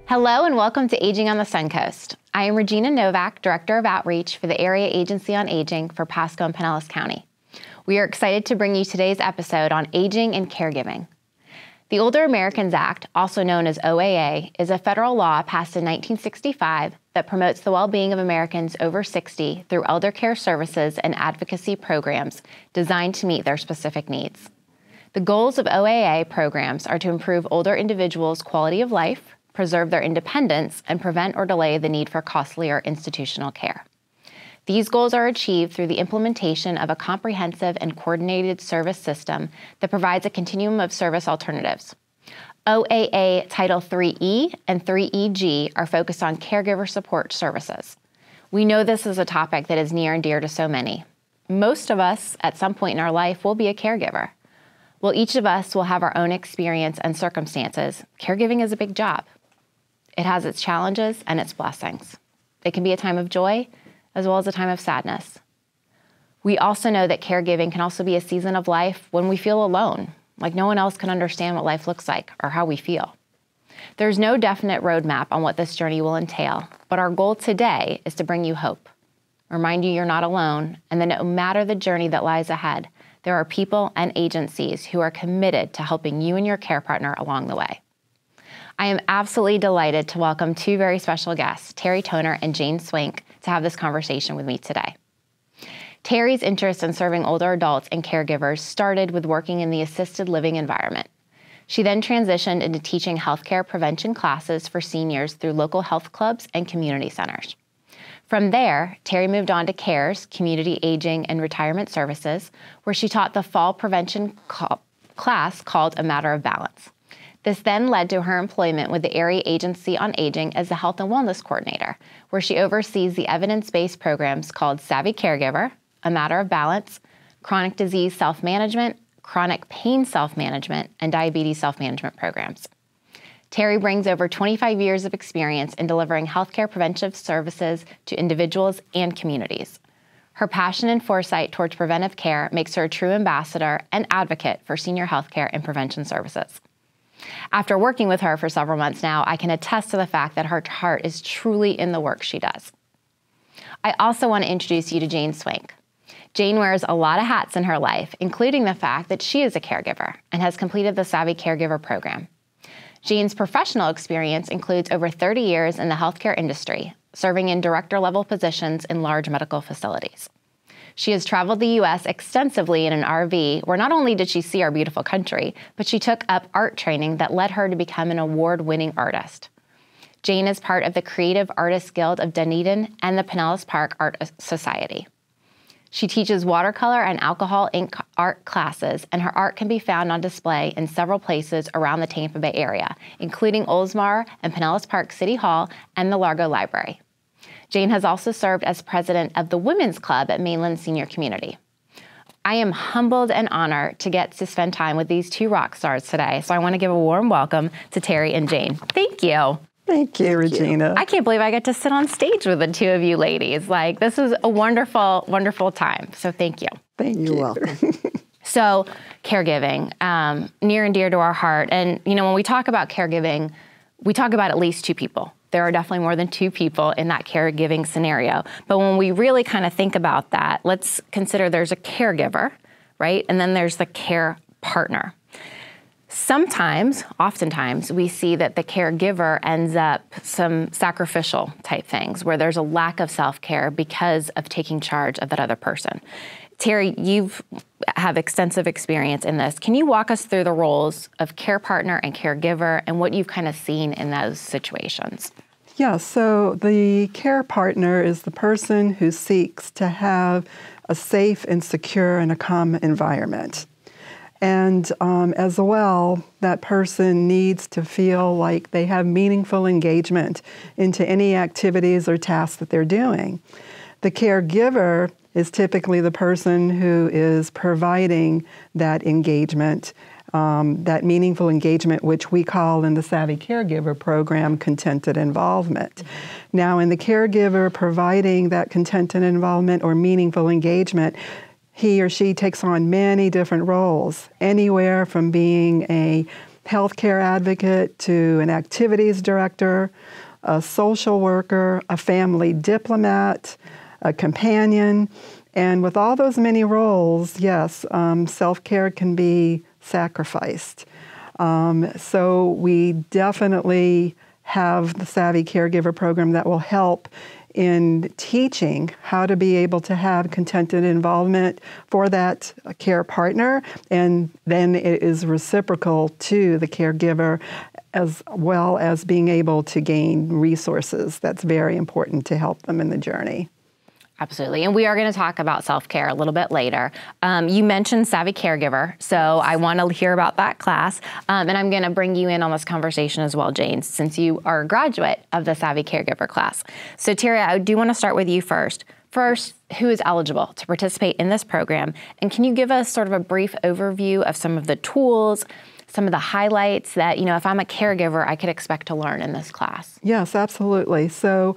Hello and welcome to Aging on the Suncoast. I am Regina Novak, Director of Outreach for the Area Agency on Aging for Pasco-Pinellas County. We are excited to bring you today's episode on aging and caregiving. The Older Americans Act, also known as OAA, is a federal law passed in 1965 that promotes the well-being of Americans over 60 through elder care services and advocacy programs designed to meet their specific needs. The goals of OAA programs are to improve older individuals' quality of life, preserve their independence, and prevent or delay the need for costlier institutional care. These goals are achieved through the implementation of a comprehensive and coordinated service system that provides a continuum of service alternatives. OAA Title 3E and 3EG are focused on caregiver support services. We know this is a topic that is near and dear to so many. Most of us, at some point in our life, will be a caregiver. While each of us will have our own experience and circumstances, caregiving is a big job. It has its challenges and its blessings. It can be a time of joy as well as a time of sadness. We also know that caregiving can also be a season of life when we feel alone, like no one else can understand what life looks like or how we feel. There's no definite roadmap on what this journey will entail, but our goal today is to bring you hope, remind you you're not alone, and that no matter the journey that lies ahead, there are people and agencies who are committed to helping you and your care partner along the way. I am absolutely delighted to welcome two very special guests, Terri Toner and Jane Swank, to have this conversation with me today. Terri's interest in serving older adults and caregivers started with working in the assisted living environment. She then transitioned into teaching healthcare prevention classes for seniors through local health clubs and community centers. From there, Terri moved on to CARES, Community Aging and Retirement Services, where she taught the fall prevention class called A Matter of Balance. This then led to her employment with the Area Agency on Aging as the Health and Wellness Coordinator, where she oversees the evidence-based programs called Savvy Caregiver, A Matter of Balance, Chronic Disease Self-Management, Chronic Pain Self-Management, and Diabetes Self-Management programs. Terri brings over 25 years of experience in delivering healthcare preventive services to individuals and communities. Her passion and foresight towards preventive care makes her a true ambassador and advocate for senior healthcare and prevention services. After working with her for several months now, I can attest to the fact that her heart is truly in the work she does. I also want to introduce you to Jane Swank. Jane wears a lot of hats in her life, including the fact that she is a caregiver and has completed the Savvy Caregiver program. Jane's professional experience includes over 30 years in the healthcare industry, serving in director-level positions in large medical facilities. She has traveled the U.S. extensively in an RV, where not only did she see our beautiful country, but she took up art training that led her to become an award-winning artist. Jane is part of the Creative Artists Guild of Dunedin and the Pinellas Park Art Society. She teaches watercolor and alcohol ink art classes, and her art can be found on display in several places around the Tampa Bay area, including Oldsmar and Pinellas Park City Hall and the Largo Library. Jane has also served as president of the Women's Club at Mainland Senior Community. I am humbled and honored to get to spend time with these two rock stars today, so I want to give a warm welcome to Terri and Jane. Thank you. Thank you, Regina. I can't believe I get to sit on stage with the two of you ladies. Like, this is a wonderful, wonderful time, so thank you. You're welcome. So, caregiving, near and dear to our heart. And, you know, when we talk about caregiving, we talk about at least two people. There are definitely more than two people in that caregiving scenario. But when we really kind of think about that, let's consider there's a caregiver, right? And then there's the care partner. Oftentimes, we see that the caregiver ends up some sacrificial type things where there's a lack of self-care because of taking charge of that other person. Terri, you have extensive experience in this. Can you walk us through the roles of care partner and caregiver and what you've kind of seen in those situations? Yeah, so the care partner is the person who seeks to have a safe and secure and a calm environment. And as well, that person needs to feel like they have meaningful engagement into any activities or tasks that they're doing. The caregiver is typically the person who is providing that engagement, that meaningful engagement, which we call in the Savvy Caregiver program contented involvement. Now, in the caregiver providing that contented involvement or meaningful engagement, he or she takes on many different roles, anywhere from being a healthcare advocate to an activities director, a social worker, a family diplomat, a companion. And with all those many roles, yes, self-care can be sacrificed. So we definitely have the Savvy Caregiver program that will help in teaching how to be able to have contented involvement for that care partner, and then it is reciprocal to the caregiver, as well as being able to gain resources. That's very important to help them in the journey. Absolutely. And we are going to talk about self-care a little bit later. You mentioned Savvy Caregiver, so I want to hear about that class. And I'm going to bring you in on this conversation as well, Jane, since you are a graduate of the Savvy Caregiver class. So Terri, I do want to start with you first. First, who is eligible to participate in this program? And can you give us sort of a brief overview of some of the tools, some of the highlights that, if I'm a caregiver, I could expect to learn in this class? Yes, absolutely. So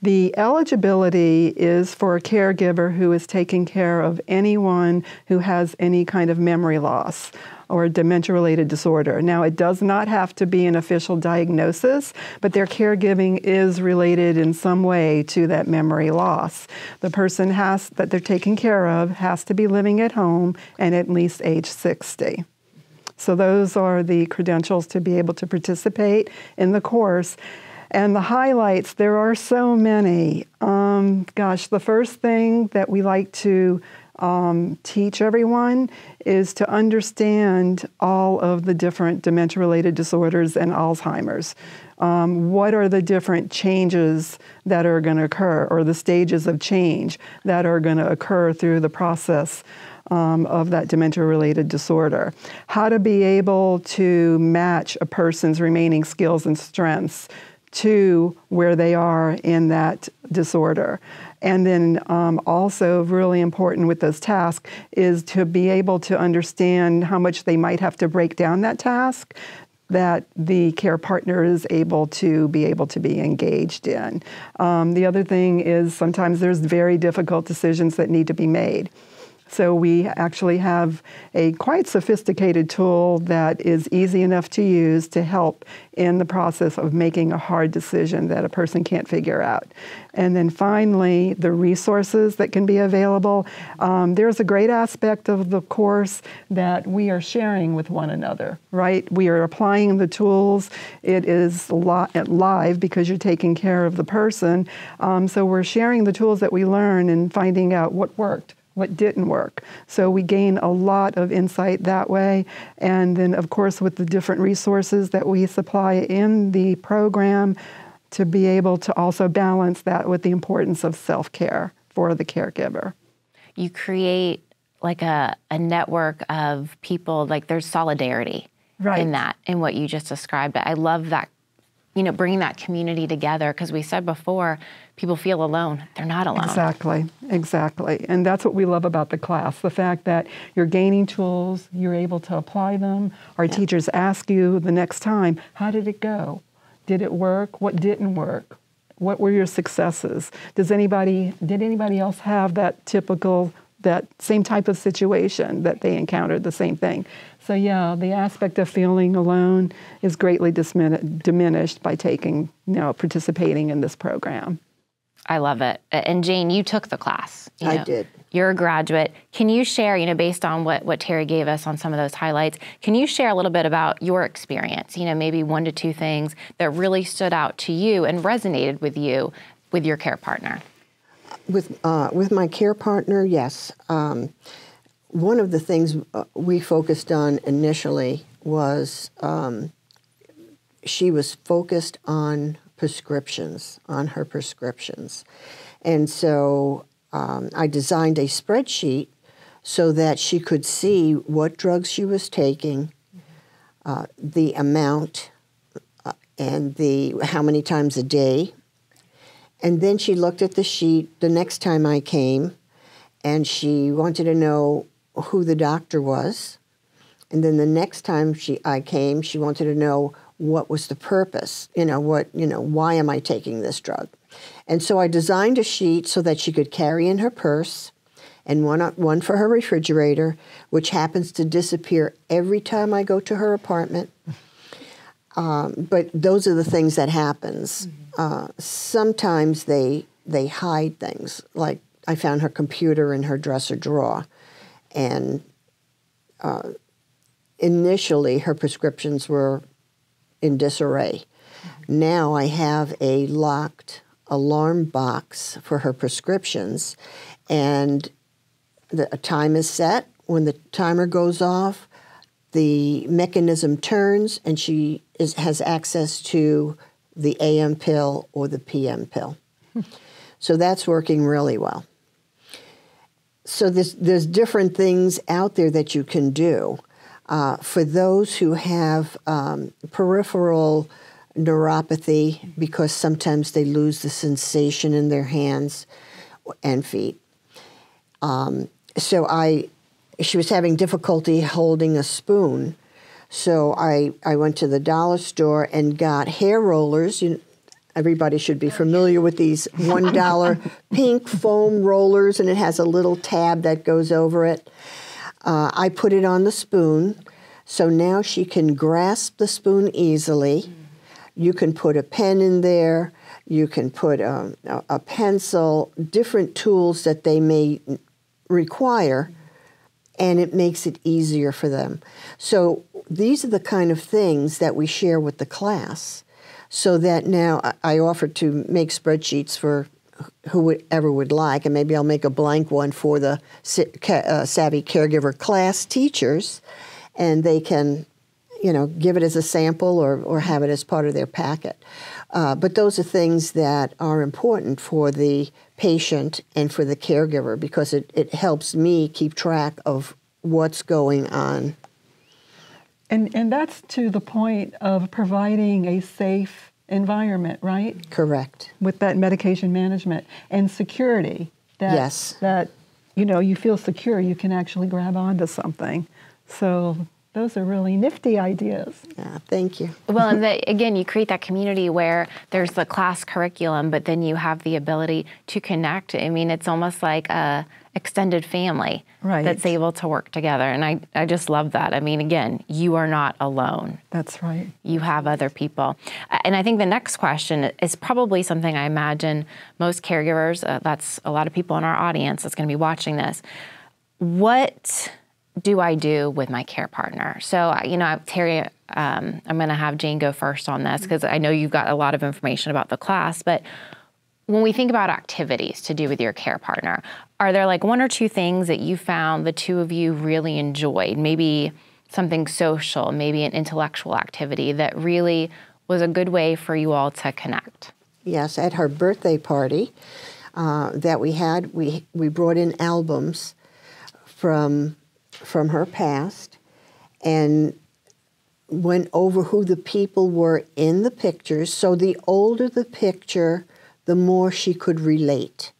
the eligibility is for a caregiver who is taking care of anyone who has any kind of memory loss or dementia-related disorder. Now, it does not have to be an official diagnosis, but their caregiving is related in some way to that memory loss. The person that they're taking care of has to be living at home and at least age 60. So those are the credentials to be able to participate in the course. And the highlights, there are so many. The first thing that we like to teach everyone is to understand all of the different dementia-related disorders and Alzheimer's. What are the different changes that are going to occur, or the stages of change that are going to occur through the process of that dementia-related disorder? How to be able to match a person's remaining skills and strengths to where they are in that disorder. And then also really important with those tasks is to be able to understand how much they might have to break down that task that the care partner is able to be engaged in. The other thing is sometimes there's very difficult decisions that need to be made. So we actually have a quite sophisticated tool that is easy enough to use to help in the process of making a hard decision that a person can't figure out. And then finally, the resources that can be available. There's a great aspect of the course that we are sharing with one another, right? We are applying the tools. It is live because you're taking care of the person. So we're sharing the tools that we learn and finding out what worked, what didn't work. So we gain a lot of insight that way. And then, of course, with the different resources that we supply in the program, to be able to also balance that with the importance of self-care for the caregiver. You create like a network of people, like there's solidarity in that, in what you just described. I love that, bringing that community together, because we said before, people feel alone. They're not alone. Exactly. And that's what we love about the class, the fact that you're gaining tools, you're able to apply them. Our teachers ask you the next time, how did it go? Did it work? What didn't work? What were your successes? Did anybody else have that same type of situation that they encountered, the same thing? So the aspect of feeling alone is greatly diminished by participating in this program. I love it. And Jane, you took the class. I did. You're a graduate. Can you share, based on what Terri gave us on some of those highlights, can you share a little bit about your experience, maybe 1 to 2 things that really stood out to you and resonated with you with your care partner? With my care partner, yes. One of the things we focused on initially was she was focused on her prescriptions. And so I designed a spreadsheet so that she could see what drugs she was taking, the amount, and how many times a day. And then she looked at the sheet the next time I came, and she wanted to know who the doctor was. And then the next time I came, she wanted to know what was the purpose, why am I taking this drug? And so I designed a sheet so that she could carry in her purse, and one for her refrigerator, which happens to disappear every time I go to her apartment. But those are the things that happens. Sometimes they hide things. Like I found her computer in her dresser drawer, and initially her prescriptions were in disarray. Now I have a locked alarm box for her prescriptions, and a time is set. When the timer goes off, the mechanism turns, and she has access to the AM pill or the PM pill. So that's working really well. So there's different things out there that you can do. For those who have peripheral neuropathy, because sometimes they lose the sensation in their hands and feet. She was having difficulty holding a spoon, so I went to the dollar store and got hair rollers. Everybody should be familiar with these $1 pink foam rollers, and it has a little tab that goes over it. I put it on the spoon, so now she can grasp the spoon easily. You can put a pen in there. You can put a pencil, different tools that they may require, and it makes it easier for them. So these are the kind of things that we share with the class, so that now I offer to make spreadsheets for whoever would like, and maybe I'll make a blank one for the Savvy Caregiver class teachers, and they can give it as a sample or have it as part of their packet. But those are things that are important for the patient and for the caregiver, because it helps me keep track of what's going on. And that's to the point of providing a safe environment, right? Correct. With that medication management and security. Yes. That, you feel secure, you can actually grab onto something. So those are really nifty ideas. Yeah, thank you. Well, and again, you create that community where there's the class curriculum, but then you have the ability to connect. I mean, it's almost like a extended family that's able to work together. And I just love that. I mean, again, you are not alone. That's right. You have other people. And I think the next question is probably something I imagine most caregivers, that's a lot of people in our audience that's going to be watching this. What do I do with my care partner? So, Terri, I'm going to have Jane go first on this, because I know you've got a lot of information about the class, but when we think about activities to do with your care partner, are there like one or two things that you found the two of you really enjoyed? Maybe something social, maybe an intellectual activity that really was a good way for you all to connect? Yes, at her birthday party that we had, we brought in albums from her past and went over who the people were in the pictures. So the older the picture, the more she could relate.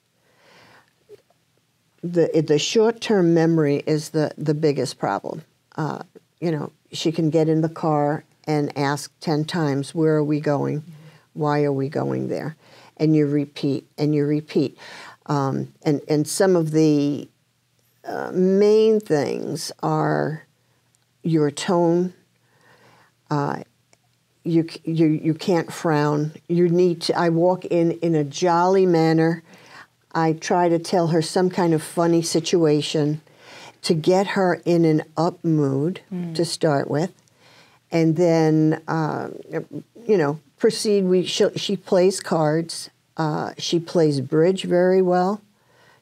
The short-term memory is the biggest problem. She can get in the car and ask 10 times, where are we going? Why are we going there? And you repeat, and you repeat. And some of the main things are your tone. You can't frown. You need to. I walk in a jolly manner. I try to tell her some kind of funny situation to get her in an up mood to start with, and then proceed. She plays cards. She plays bridge very well.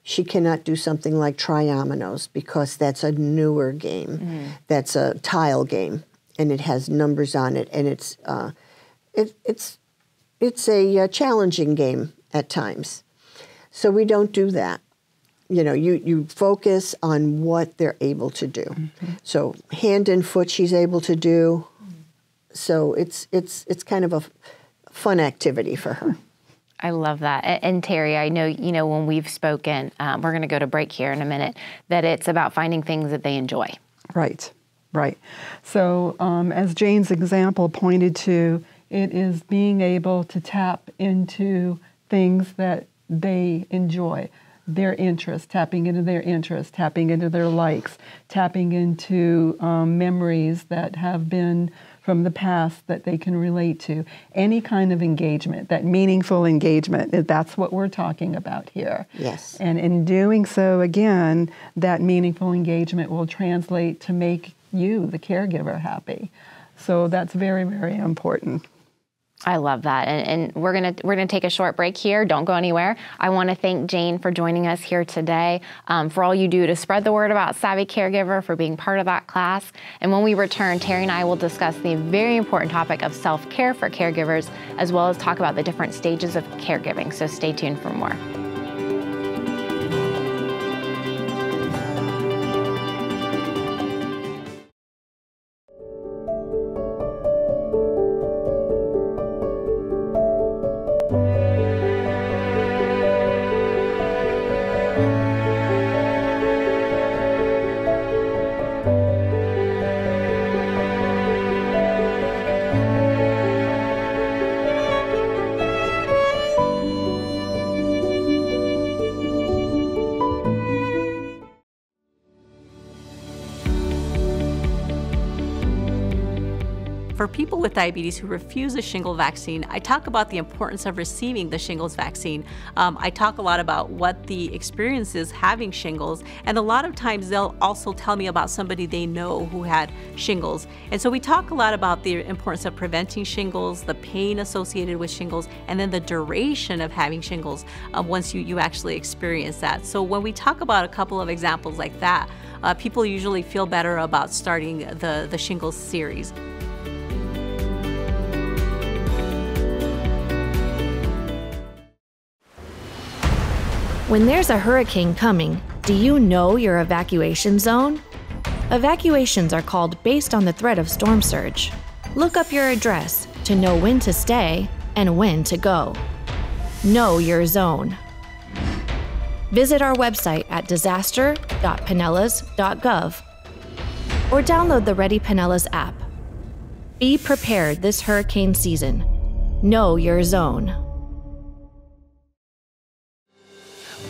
She cannot do something like triominoes because that's a newer game. That's a tile game, and it has numbers on it, and it's a challenging game at times. So we don't do that. You focus on what they're able to do. So hand and foot she's able to do. So it's kind of a fun activity for her. I love that. And Terri, I know, when we've spoken, we're going to go to break here in a minute, that it's about finding things that they enjoy. Right. So as Jane's example pointed to, it is being able to tap into things that they enjoy. their interests, tapping into their interests, tapping into their likes, tapping into memories that have been from the past that they can relate to. Any kind of engagement, that meaningful engagement, that's what we're talking about here. Yes. And in doing so, again, that meaningful engagement will translate to make you, the caregiver, happy. So that's very, very important. I love that. And we're gonna take a short break here. Don't go anywhere. I want to thank Jane for joining us here today, for all you do to spread the word about Savvy Caregiver, for being part of that class. And when we return, Terri and I will discuss the very important topic of self-care for caregivers, as well as talk about the different stages of caregiving. So stay tuned for more. For people with diabetes who refuse a shingle vaccine, I talk about the importance of receiving the shingles vaccine. I talk a lot about what the experience is having shingles, and a lot of times they'll also tell me about somebody they know who had shingles. And so we talk a lot about the importance of preventing shingles, the pain associated with shingles, and then the duration of having shingles once you actually experience that. So when we talk about a couple of examples like that, people usually feel better about starting the shingles series. When there's a hurricane coming, do you know your evacuation zone? Evacuations are called based on the threat of storm surge. Look up your address to know when to stay and when to go. Know your zone. Visit our website at disaster.pinellas.gov or download the Ready Pinellas app. Be prepared this hurricane season. Know your zone.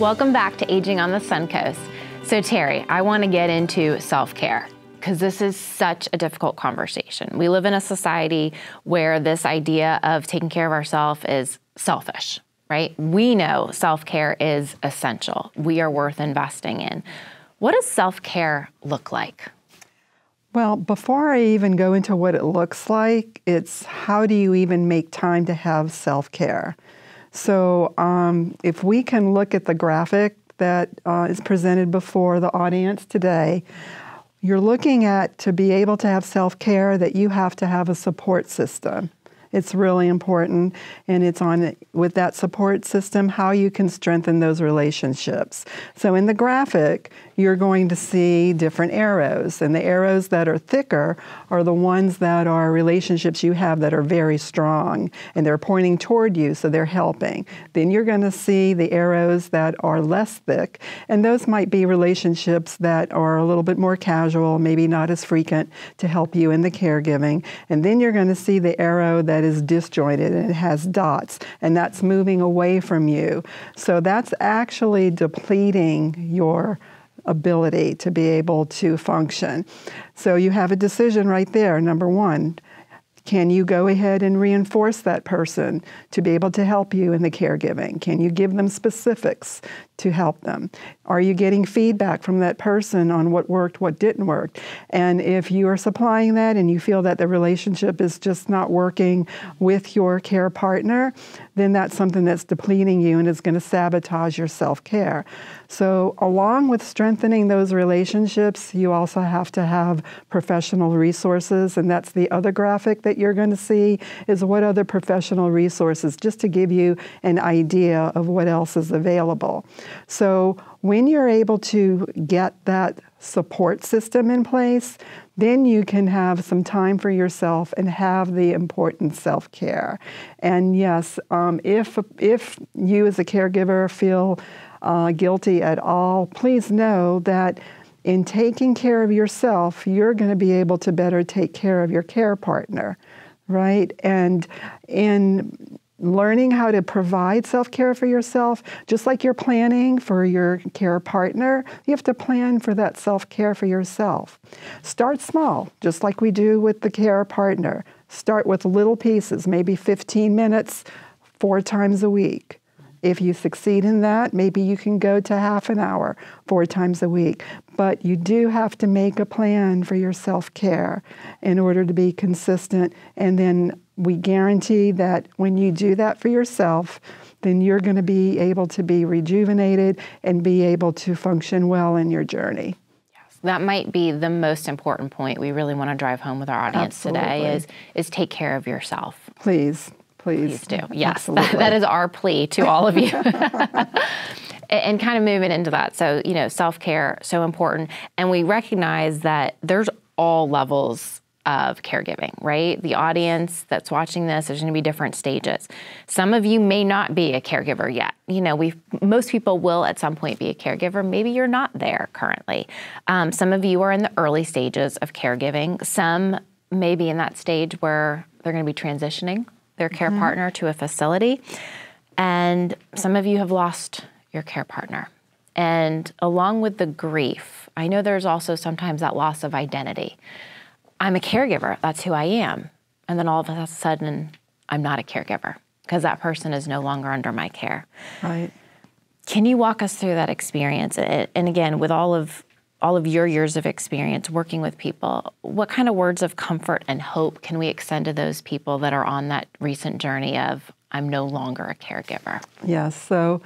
Welcome back to Aging on the Suncoast. So Terri, I want to get into self-care because this is such a difficult conversation. We live in a society where this idea of taking care of ourselves is selfish, right? We know self-care is essential. We are worth investing in. What does self-care look like? Well, before I even go into what it looks like, it's how do you even make time to have self-care? So if we can look at the graphic that is presented before the audience today, you're looking at, to be able to have self-care, that you have to have a support system. It's really important, and it's on, with that support system, how you can strengthen those relationships. So in the graphic, you're going to see different arrows, and the arrows that are thicker are the ones that are relationships you have that are very strong, and they're pointing toward you, so they're helping. Then you're going to see the arrows that are less thick, and those might be relationships that are a little bit more casual, maybe not as frequent, to help you in the caregiving. And then you're going to see the arrow that is disjointed and it has dots, and that's moving away from you. So that's actually depleting your ability to be able to function. So you have a decision right there. Number one, can you go ahead and reinforce that person to be able to help you in the caregiving? Can you give them specifics to help them? Are you getting feedback from that person on what worked, what didn't work? And if you are supplying that and you feel that the relationship is just not working with your care partner, then that's something that's depleting you and is going to sabotage your self-care. So along with strengthening those relationships, you also have to have professional resources, and that's the other graphic that you're going to see, is what other professional resources, just to give you an idea of what else is available. So when you're able to get that support system in place, then you can have some time for yourself and have the important self-care. And yes, if you as a caregiver feel guilty at all, please know that in taking care of yourself, you're going to be able to better take care of your care partner, right? And in learning how to provide self-care for yourself, just like you're planning for your care partner, you have to plan for that self-care for yourself. Start small, just like we do with the care partner. Start with little pieces, maybe 15 minutes, 4 times a week. If you succeed in that, maybe you can go to half an hour, 4 times a week. But you do have to make a plan for your self-care in order to be consistent. And then we guarantee that when you do that for yourself, then you're going to be able to be rejuvenated and be able to function well in your journey. Yes, that might be the most important point we really want to drive home with our audience today is take care of yourself. Please. Please do. Yes, that is our plea to all of you. And kind of moving into that. So, self-care, so important. And we recognize that there's all levels of caregiving, right? The audience that's watching this, there's going to be different stages. Some of you may not be a caregiver yet. Most people will at some point be a caregiver. Maybe you're not there currently. Some of you are in the early stages of caregiving. Some may be in that stage where they're going to be transitioning their care partner to a facility. And some of you have lost your care partner. And along with the grief, I know there's also sometimes that loss of identity. I'm a caregiver, that's who I am. And then all of a sudden, I'm not a caregiver because that person is no longer under my care. Right. Can you walk us through that experience? And again, with all of your years of experience working with people, what kind of words of comfort and hope can we extend to those people that are on that recent journey of, I'm no longer a caregiver? Yes, so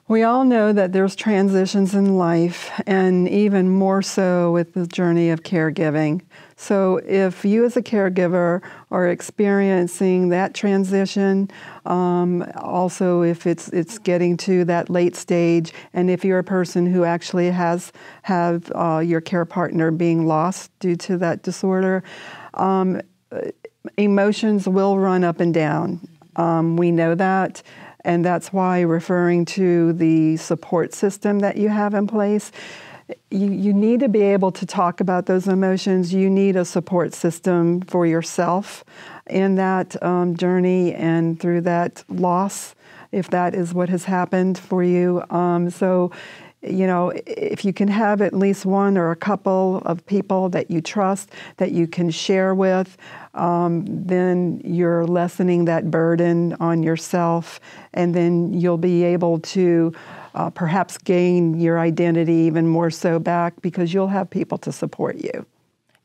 we all know that there's transitions in life, and even more so with the journey of caregiving. So if you as a caregiver are experiencing that transition, also if it's getting to that late stage, and if you're a person who actually have your care partner being lost due to that disorder, emotions will run up and down. We know that. And that's why referring to the support system that you have in place, you need to be able to talk about those emotions. You need a support system for yourself in that journey and through that loss, if that is what has happened for you. So, if you can have at least one or a couple of people that you trust, that you can share with, then you're lessening that burden on yourself, and then you'll be able to perhaps gain your identity even more so back because you'll have people to support you.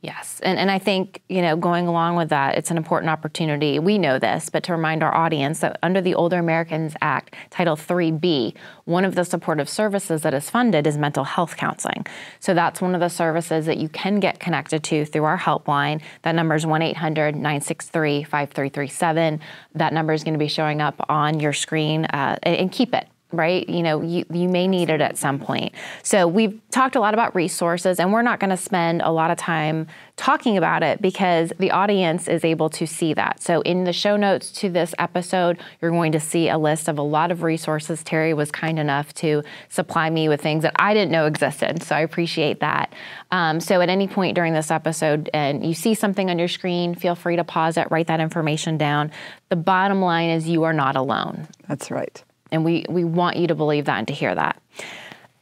Yes, and I think, going along with that, it's an important opportunity. We know this, but to remind our audience that under the Older Americans Act, Title 3B, one of the supportive services that is funded is mental health counseling. So that's one of the services that you can get connected to through our helpline. That number is 1-800-963-5337. That number is going to be showing up on your screen, and keep it. Right? You may need it at some point. So we've talked a lot about resources, and we're not going to spend a lot of time talking about it because the audience is able to see that. So in the show notes to this episode, you're going to see a list of a lot of resources. Terri was kind enough to supply me with things that I didn't know existed, so I appreciate that. So at any point during this episode and you see something on your screen, feel free to pause it, write that information down. The bottom line is you are not alone. That's right. And we want you to believe that and to hear that.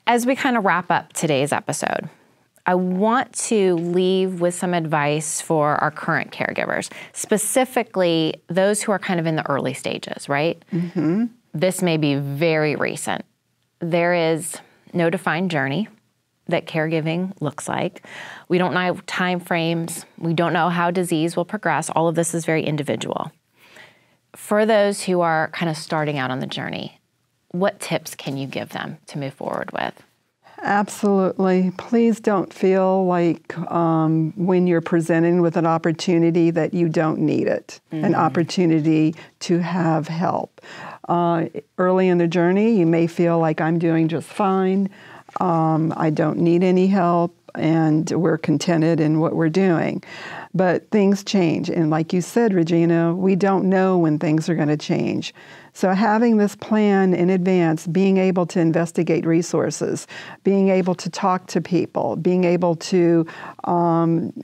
As we kind of wrap up today's episode, I want to leave with some advice for our current caregivers, specifically those who are kind of in the early stages, right? Mm-hmm. This may be very recent. There is no defined journey that caregiving looks like. We don't know time frames. We don't know how disease will progress. All of this is very individual. For those who are kind of starting out on the journey, what tips can you give them to move forward with? Absolutely. Please don't feel like when you're presented with an opportunity that you don't need it, an opportunity to have help. Early in the journey, you may feel like I'm doing just fine. I don't need any help. and we're contented in what we're doing. But things change. And like you said, Regina, we don't know when things are going to change. So having this plan in advance, being able to investigate resources, being able to talk to people, being able to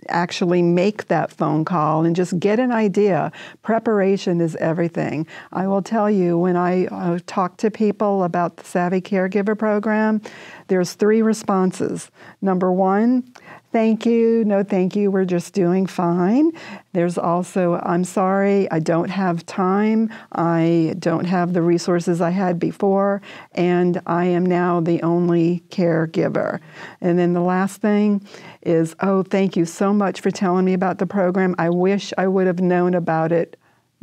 actually make that phone call and just get an idea. Preparation is everything. I will tell you, when I talk to people about the Savvy Caregiver program, there's 3 responses. Number 1, thank you, no thank you, we're just doing fine. There's also, I'm sorry, I don't have time, I don't have the resources I had before, and I am now the only caregiver. And then the last thing is, oh, thank you so much for telling me about the program. I wish I would have known about it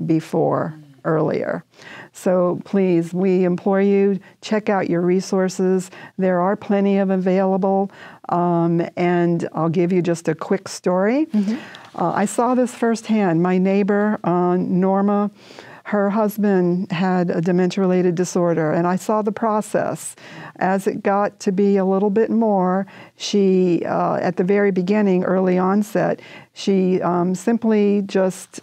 before, earlier. So please, we implore you, check out your resources. There are plenty of available. And I'll give you just a quick story. I saw this firsthand. My neighbor, Norma, her husband had a dementia-related disorder, and I saw the process. As it got to be a little bit more, she, at the very beginning, early onset, she simply just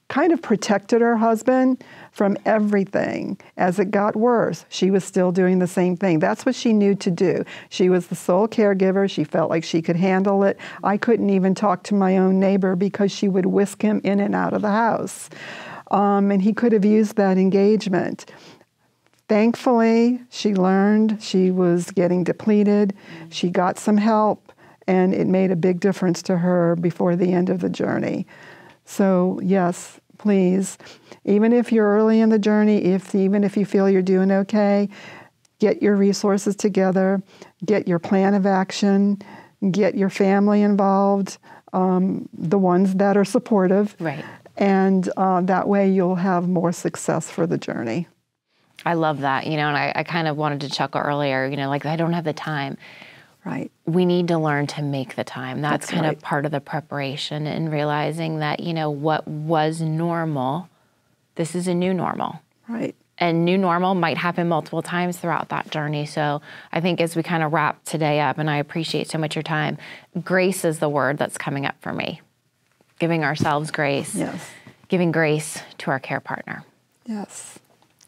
kind of protected her husband from everything. As it got worse, she was still doing the same thing. That's what she knew to do. She was the sole caregiver. She felt like she could handle it. I couldn't even talk to my own neighbor because she would whisk him in and out of the house. And he could have used that engagement. Thankfully, she learned she was getting depleted. She got some help, and it made a big difference to her before the end of the journey. So yes, please, even if you're early in the journey, even if you feel you're doing okay, get your resources together, get your plan of action, get your family involved, the ones that are supportive. Right. And that way you'll have more success for the journey. I love that, and I kind of wanted to chuckle earlier, like I don't have the time. Right. We need to learn to make the time. That's kind right. of part of the preparation, and realizing that, what was normal, this is a new normal. Right. And new normal might happen multiple times throughout that journey. So I think as we kind of wrap today up, and I appreciate so much your time, grace is the word that's coming up for me. Giving ourselves grace. Yes. Giving grace to our care partner. Yes,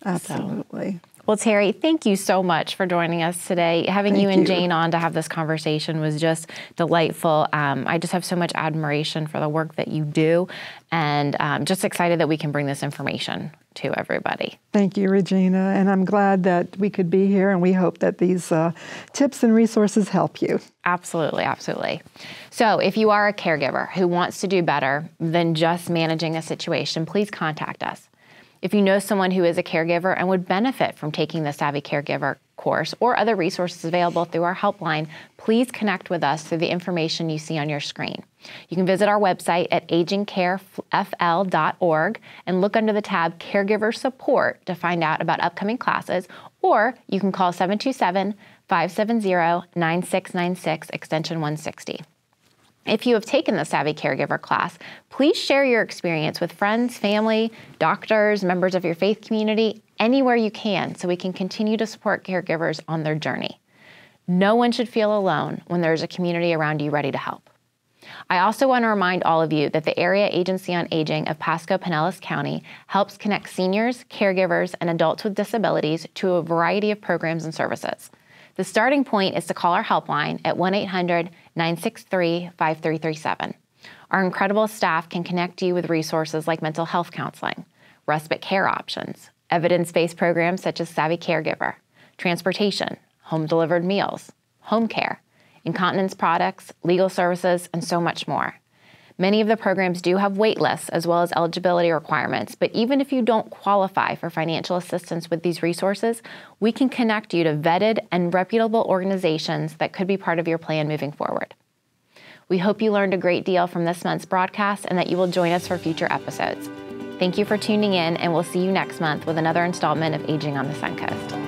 absolutely. Well, Terri, thank you so much for joining us today. Having you and Jane on to have this conversation was just delightful. I just have so much admiration for the work that you do, and just excited that we can bring this information to everybody. Thank you, Regina, and I'm glad that we could be here, and we hope that these tips and resources help you. Absolutely, absolutely. So if you are a caregiver who wants to do better than just managing a situation, please contact us. If you know someone who is a caregiver and would benefit from taking the Savvy Caregiver course or other resources available through our helpline, please connect with us through the information you see on your screen. You can visit our website at agingcarefl.org and look under the tab Caregiver Support to find out about upcoming classes, or you can call 727-570-9696 extension 160. If you have taken the Savvy Caregiver class, please share your experience with friends, family, doctors, members of your faith community, anywhere you can, so we can continue to support caregivers on their journey. No one should feel alone when there's a community around you ready to help. I also want to remind all of you that the Area Agency on Aging of Pasco-Pinellas County helps connect seniors, caregivers, and adults with disabilities to a variety of programs and services. The starting point is to call our helpline at 1-800-963-5337. Our incredible staff can connect you with resources like mental health counseling, respite care options, evidence-based programs such as Savvy Caregiver, transportation, home-delivered meals, home care, incontinence products, legal services, and so much more. Many of the programs do have wait lists as well as eligibility requirements, but even if you don't qualify for financial assistance with these resources, we can connect you to vetted and reputable organizations that could be part of your plan moving forward. We hope you learned a great deal from this month's broadcast and that you will join us for future episodes. Thank you for tuning in, and we'll see you next month with another installment of Aging on the Suncoast.